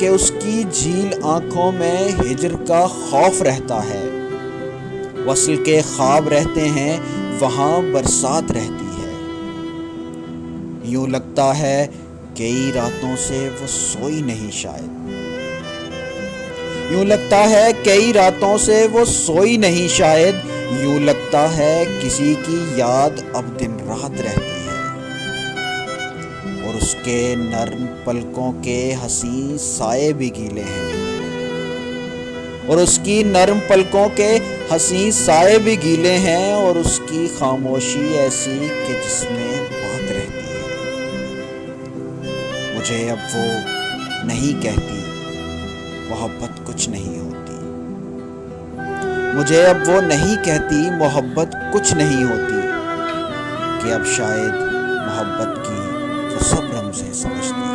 کہ اس کی جھیل آنکھوں میں ہجر کا خوف رہتا ہے، وصل کے خواب رہتے ہیں وہاں برسات رہتی ہے۔ یوں لگتا ہے کئی راتوں سے وہ سوئی نہیں شاید، یوں لگتا ہے کئی راتوں سے وہ سوئی نہیں شاید، یوں لگتا ہے کسی کی یاد اب دن رات رہتی ہے، اور اس کے نرم پلکوں کے حسین سائے بھی گیلے ہیں، اور اس کی نرم پلکوں کے حسین سائے بھی گیلے ہیں، اور اس کی خاموشی ایسی کہ جس میں بات رہتی ہے۔ مجھے اب وہ نہیں کہتی محبت کچھ نہیں ہوتی، مجھے اب وہ نہیں کہتی محبت کچھ نہیں ہوتی، کہ اب شاید محبت کی وہ سب رمزیں سمجھتی ہے۔